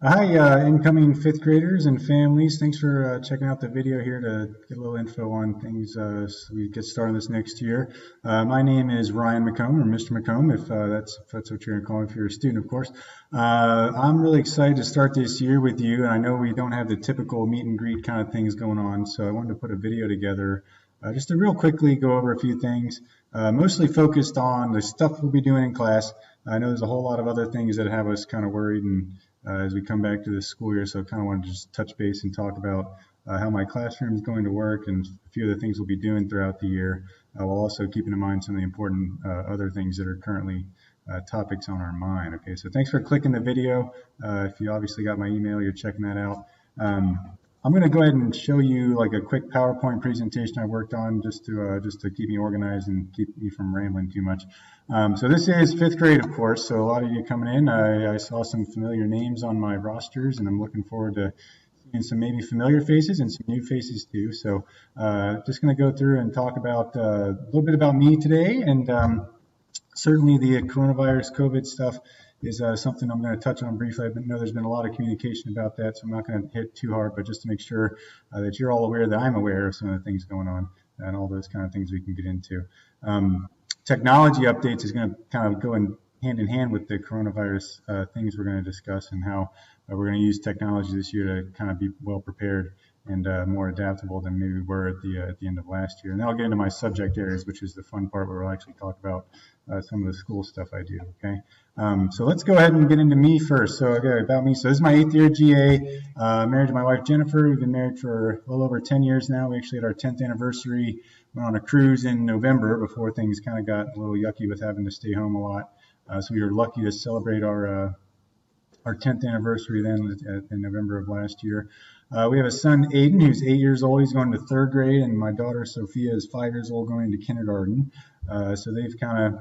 Hi, incoming fifth graders and families. Thanks for checking out the video here to get a little info on things so we get started this next year. My name is Ryan McComb, or Mr. McComb, if that's what you're going to call me if you're a student, of course. I'm really excited to start this year with you, and I know we don't have the typical meet and greet kind of things going on, so I wanted to put a video together just to real quickly go over a few things, mostly focused on the stuff we'll be doing in class. I know there's a whole lot of other things that have us kind of worried and as we come back to this school year. So I kind of wanted to just touch base and talk about how my classroom is going to work and a few of the things we'll be doing throughout the year, while also keeping in mind some of the important other things that are currently topics on our mind. Okay, so thanks for clicking the video. If you obviously got my email, you're checking that out. I'm going to go ahead and show you like a quick PowerPoint presentation I worked on just to keep me organized and keep me from rambling too much. So this is fifth grade, of course. So a lot of you coming in, I saw some familiar names on my rosters, and I'm looking forward to seeing some maybe familiar faces and some new faces too. So just going to go through and talk about a little bit about me today, and certainly the coronavirus COVID stuff is something I'm going to touch on briefly. I know there's been a lot of communication about that, so I'm not going to hit too hard, but just to make sure that you're all aware that I'm aware of some of the things going on and all those kind of things we can get into. Technology updates is going to kind of go hand in hand with the coronavirus things we're going to discuss, and how we're going to use technology this year to kind of be well prepared and more adaptable than maybe we were at the end of last year. And then I'll get into my subject areas, which is the fun part where we'll actually talk about some of the school stuff I do. Okay, so let's go ahead and get into me first. So okay, about me. So this is my 8th year at GA. Married to my wife Jennifer. We've been married for a little over 10 years now. We actually had our 10th anniversary. Went on a cruise in November before things kind of got a little yucky with having to stay home a lot. So we were lucky to celebrate our 10th anniversary then in November of last year. We have a son, Aiden, who's 8 years old. He's going to 3rd grade, and my daughter, Sophia, is 5 years old, going into kindergarten. So they've kind of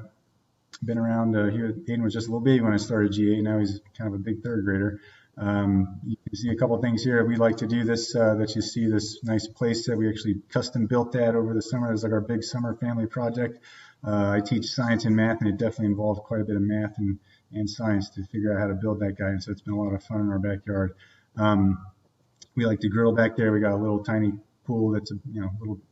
been around here. Aiden was just a little baby when I started GA. Now he's kind of a big 3rd grader. You can see a couple things here. We like to do this, that you see this nice place that we actually custom built that over the summer. It's like our big summer family project. I teach science and math, and it definitely involved quite a bit of math and science to figure out how to build that guy. And so it's been a lot of fun in our backyard. We like to grill back there. We got a little tiny pool that's a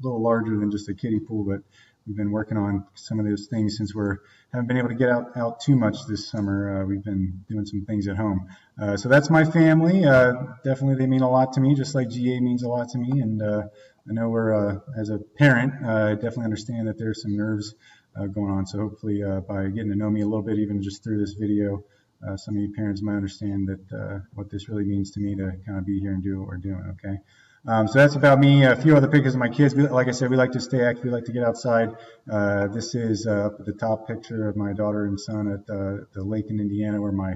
little larger than just a kiddie pool, but we've been working on some of those things since we haven't been able to get out too much this summer. We've been doing some things at home. So that's my family. Definitely they mean a lot to me, just like GA means a lot to me. And I know we're, as a parent, I definitely understand that there's some nerves going on. So hopefully by getting to know me a little bit, even just through this video, some of you parents might understand that what this really means to me to kind of be here and do what we're doing, okay? So that's about me. A few other pictures of my kids. Like I said, we like to stay active. We like to get outside. This is up at the top picture of my daughter and son at the lake in Indiana where my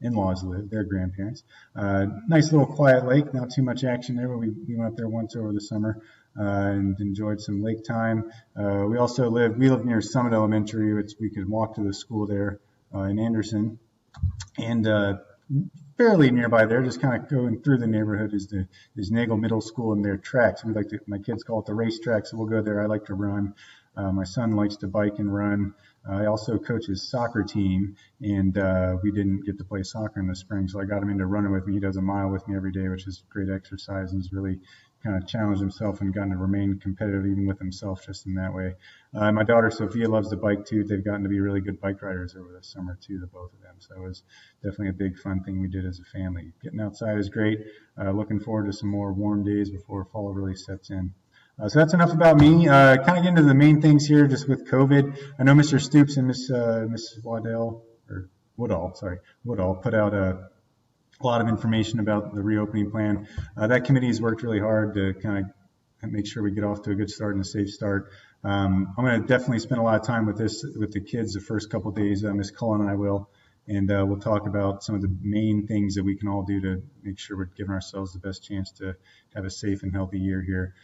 in-laws live, their grandparents. Nice little quiet lake, not too much action there, but we went up there once over the summer and enjoyed some lake time. We live near Summit Elementary, which we could walk to the school there in Anderson. And fairly nearby there, just kind of going through the neighborhood, is Nagel Middle School and their tracks. My kids call it the race track, so we'll go there. I like to run. My son likes to bike and run. I also coach his soccer team, and we didn't get to play soccer in the spring, so I got him into running with me. He does a mile with me every day, which is great exercise, and he's really kind of challenged himself and gotten to remain competitive even with himself just in that way. My daughter Sophia loves to bike too. They've gotten to be really good bike riders over the summer too, the both of them. So it was definitely a big fun thing we did as a family. Getting outside is great. Looking forward to some more warm days before fall really sets in. So that's enough about me. Kind of get into the main things here, just with COVID. I know Mr. Stoops and Miss Woodall put out a lot of information about the reopening plan. That committee has worked really hard to kind of make sure we get off to a good start and a safe start. I'm going to definitely spend a lot of time with the kids the first couple of days. Miss Cullen and I will. And we'll talk about some of the main things that we can all do to make sure we're giving ourselves the best chance to have a safe and healthy year here.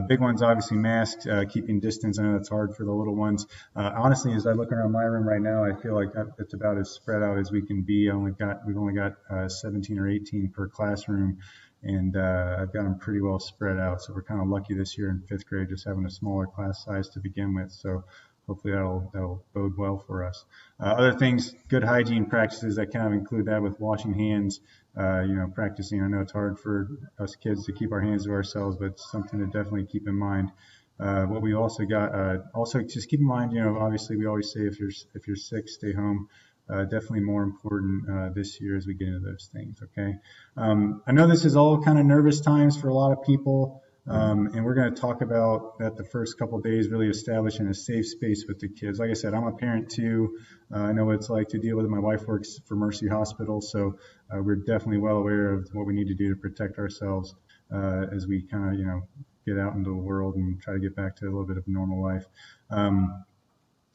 Big ones, obviously, masks, keeping distance. I know that's hard for the little ones. Honestly, as I look around my room right now, I feel like it's about as spread out as we can be. We've only got 17 or 18 per classroom, and I've got them pretty well spread out. So we're kind of lucky this year in 5th grade, just having a smaller class size to begin with. So hopefully that'll bode well for us. Other things, good hygiene practices, I kind of include that with washing hands, practicing. I know it's hard for us kids to keep our hands to ourselves, but it's something to definitely keep in mind. What we also got, also just keep in mind, obviously we always say if you're sick, stay home. Definitely more important this year as we get into those things. Okay. I know this is all kind of nervous times for a lot of people. And we're going to talk about that the first couple of days, really establishing a safe space with the kids. Like I said, I'm a parent too. I know what it's like to deal with it. My wife works for Mercy Hospital, so we're definitely well aware of what we need to do to protect ourselves as we kind of, get out into the world and try to get back to a little bit of normal life.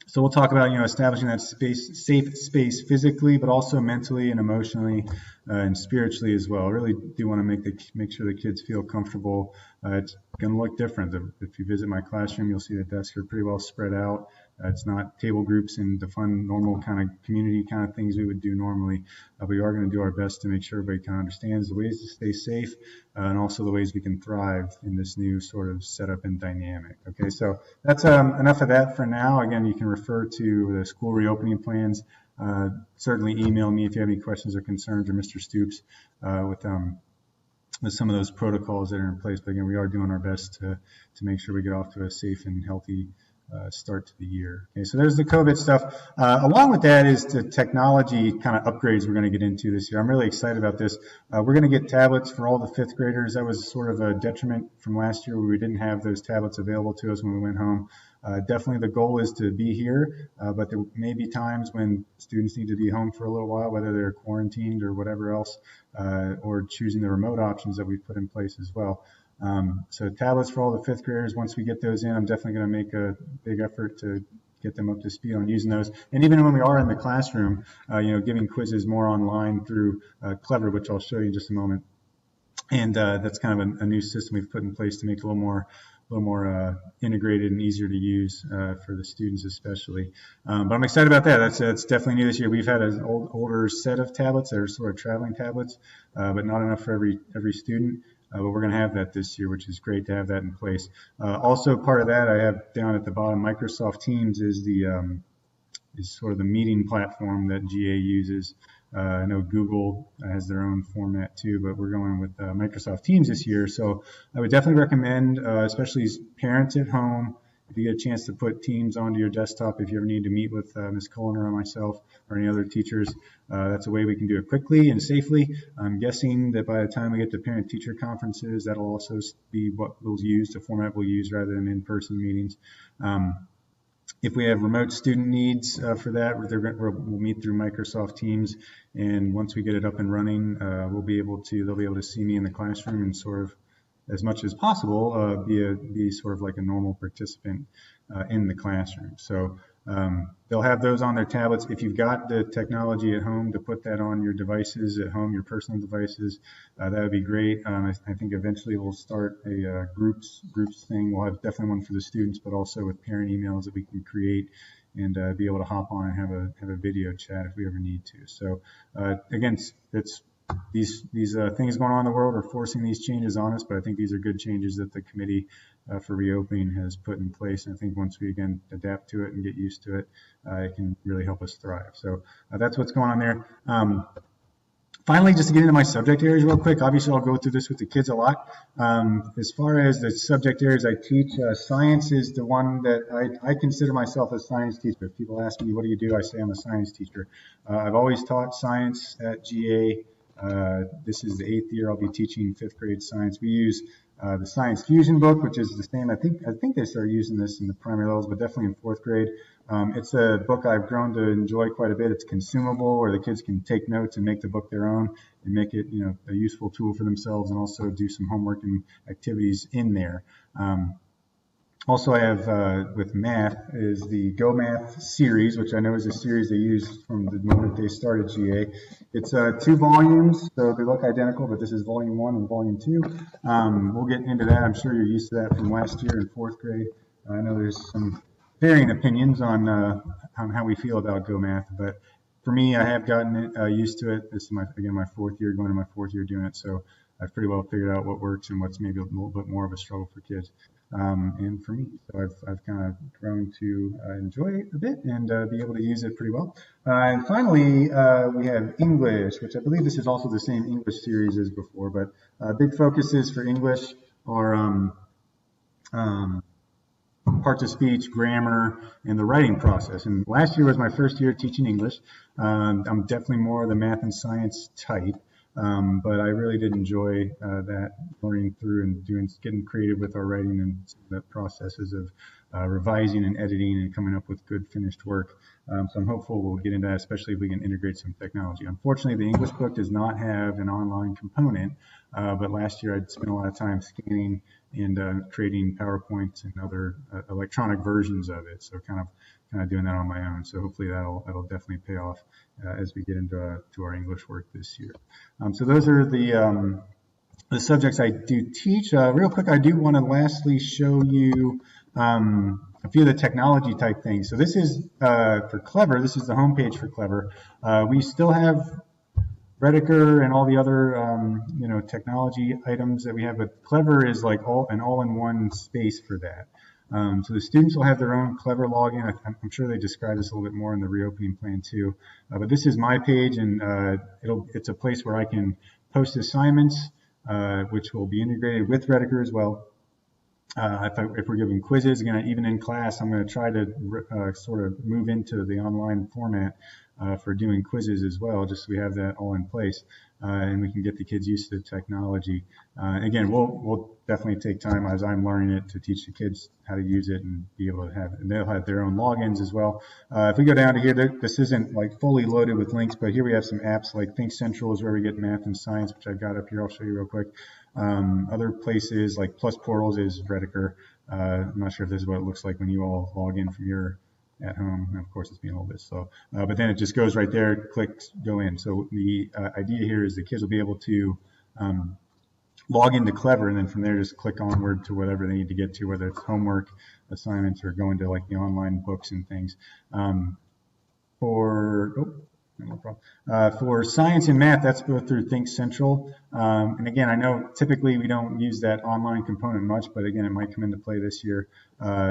So we'll talk about, establishing that safe space physically, but also mentally and emotionally and spiritually as well. I really do want to make sure the kids feel comfortable. It's going to look different. If you visit my classroom, you'll see the desks are pretty well spread out. It's not table groups and the fun, normal kind of community kind of things we would do normally. We are going to do our best to make sure everybody kind of understands the ways to stay safe and also the ways we can thrive in this new sort of setup and dynamic. Okay, so that's enough of that for now. Again, you can refer to the school reopening plans. Certainly email me if you have any questions or concerns, or Mr. Stoops with some of those protocols that are in place. But again, we are doing our best to make sure we get off to a safe and healthy start to the year. Okay, so there's the COVID stuff. Along with that is the technology kind of upgrades we're going to get into this year. I'm really excited about this. We're going to get tablets for all the fifth graders. That was sort of a detriment from last year where we didn't have those tablets available to us when we went home. Definitely the goal is to be here, but there may be times when students need to be home for a little while, whether they're quarantined or whatever else, or choosing the remote options that we've put in place as well. So tablets for all the fifth graders, once we get those in, I'm definitely going to make a big effort to get them up to speed on using those. And even when we are in the classroom, giving quizzes more online through Clever, which I'll show you in just a moment. And that's kind of a new system we've put in place to make it a little more integrated and easier to use for the students especially. But I'm excited about that. That's definitely new this year. We've had an older set of tablets that are sort of traveling tablets, but not enough for every student. But we're going to have that this year, which is great to have that in place. Also, part of that I have down at the bottom, Microsoft Teams is sort of the meeting platform that GA uses. I know Google has their own format too, but we're going with Microsoft Teams this year. So I would definitely recommend, especially as parents at home, if you get a chance to put Teams onto your desktop, if you ever need to meet with Ms. Cullen or myself or any other teachers, that's a way we can do it quickly and safely. I'm guessing that by the time we get to parent-teacher conferences, that'll also be what we'll use, the format we'll use rather than in-person meetings. If we have remote student needs for that, we'll meet through Microsoft Teams, and once we get it up and running, they'll be able to see me in the classroom and sort of, as much as possible, be sort of like a normal participant in the classroom. So they'll have those on their tablets. If you've got the technology at home to put that on your devices at home, your personal devices, that would be great. I think eventually we'll start a groups thing. We'll have definitely one for the students, but also with parent emails that we can create and be able to hop on and have a video chat if we ever need to. So again, it's these things going on in the world are forcing these changes on us, but I think these are good changes that the committee for reopening has put in place. And I think once we again adapt to it and get used to it, it can really help us thrive. So that's what's going on there. Finally, just to get into my subject areas real quick, obviously I'll go through this with the kids a lot. As far as the subject areas I teach, science is the one that I consider myself a science teacher. If people ask me, what do you do? I say I'm a science teacher. I've always taught science at GA. This is the 8th year I'll be teaching 5th grade science. We use the Science Fusion book, which is the same. I think they started using this in the primary levels, but definitely in 4th grade. It's a book I've grown to enjoy quite a bit. It's consumable, where the kids can take notes and make the book their own and make it, a useful tool for themselves, and also do some homework and activities in there. Also, I have with math is the Go Math series, which I know is a series they use from the moment they started GA. It's 2 volumes, so they look identical, but this is volume 1 and volume 2. We'll get into that. I'm sure you're used to that from last year in 4th grade. I know there's some varying opinions on how we feel about Go Math, but for me, I have gotten used to it. This is my 4th year, going to my 4th year doing it, so I've pretty well figured out what works and what's maybe a little bit more of a struggle for kids. and for me. So I've kind of grown to enjoy it a bit and be able to use it pretty well. And finally, we have English, which I believe this is also the same English series as before, but big focuses for English are um, parts of speech, grammar, and the writing process. And last year was my first year teaching English. I'm definitely more the math and science type, but I really did enjoy that learning through and getting creative with our writing and the processes of revising and editing and coming up with good finished work. So I'm hopeful we'll get into that, especially if we can integrate some technology. Unfortunately, the English book does not have an online component, but last year I'd spent a lot of time scanning and creating PowerPoints and other electronic versions of it. So kind of doing that on my own. So hopefully that'll definitely pay off as we get into to our English work this year. So those are the subjects I do teach. Real quick, I do want to lastly show you a few of the technology type things. So this is for Clever. This is the homepage for Clever. We still have Rediker and all the other technology items that we have, but Clever is like an all-in-one space for that. So the students will have their own Clever login. I'm sure they describe this a little bit more in the reopening plan too. But this is my page, and it's a place where I can post assignments, which will be integrated with Rediker as well. If we're giving quizzes, again, even in class, I'm going to try to sort of move into the online format for doing quizzes as well, just so we have that all in place and we can get the kids used to the technology. Again, we'll definitely take time as I'm learning it to teach the kids how to use it and be able to have it. And they'll have their own logins as well. If we go down to here, this isn't like fully loaded with links, but here we have some apps like Think Central is where we get math and science, which I've got up here. I'll show you real quick. Other places like Plus Portals is Rediker. I'm not sure if this is what it looks like when you all log in from your at home. And of course, it's being a little bit slow, but then it just goes right there, clicks, go in. So the idea here is the kids will be able to log into Clever, and then from there just click onward to whatever they need to get to, whether it's homework, assignments, or going to like the online books and things. For science and math, that's both through Think Central. And again, I know typically we don't use that online component much, but again, it might come into play this year.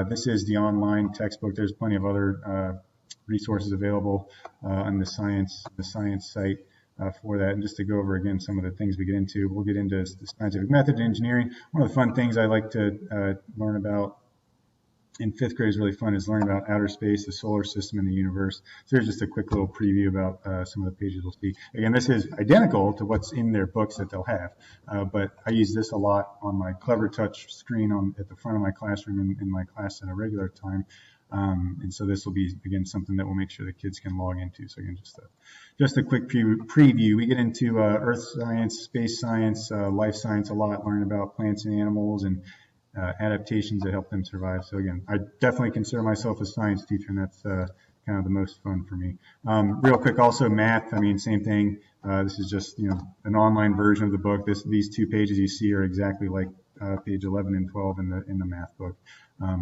This is the online textbook. There's plenty of other resources available on the science site for that. And just to go over again some of the things we get into, we'll get into the scientific method and engineering. One of the fun things I like to learn about in fifth grade is really fun is learning about outer space, the solar system, and the universe. So here's just a quick little preview about some of the pages we'll see. Again, this is identical to what's in their books that they'll have, but I use this a lot on my Clever Touch screen at the front of my classroom in my class at a regular time. And so this will be, again, something that we'll make sure the kids can log into. So again, just a quick preview. We get into earth science, space science, life science a lot, learn about plants and animals and adaptations that help them survive. So again, I definitely consider myself a science teacher, and that's kind of the most fun for me. Real quick, also math. I mean, same thing. This is just an online version of the book. These two pages you see are exactly like page 11 and 12 in the math book.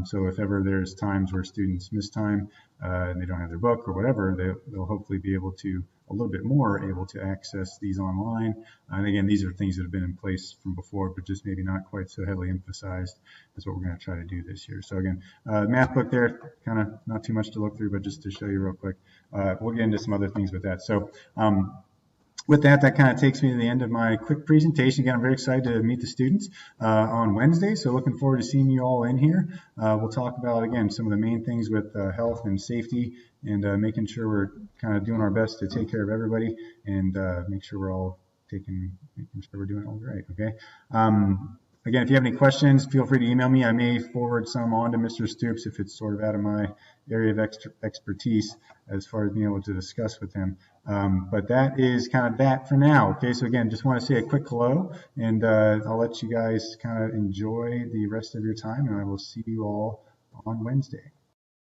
So if ever there's times where students miss time and they don't have their book or whatever, they'll hopefully be able to a little bit more able to access these online. And again, these are things that have been in place from before, but just maybe not quite so heavily emphasized. That's what we're going to try to do this year. So again, math book there, kind of not too much to look through, but just to show you real quick. We'll get into some other things with that. So with that kind of takes me to the end of my quick presentation. Again, I'm very excited to meet the students on Wednesday, so looking forward to seeing you all in here. We'll talk about, again, some of the main things with health and safety and making sure we're kind of doing our best to take care of everybody and make sure we're all making sure we're doing all right, okay? Again, if you have any questions, feel free to email me. I may forward some on to Mr. Stoops if it's sort of out of my area of expertise as far as being able to discuss with him. But that is kind of that for now. Okay, so again, just want to say a quick hello, and I'll let you guys kind of enjoy the rest of your time, and I will see you all on Wednesday.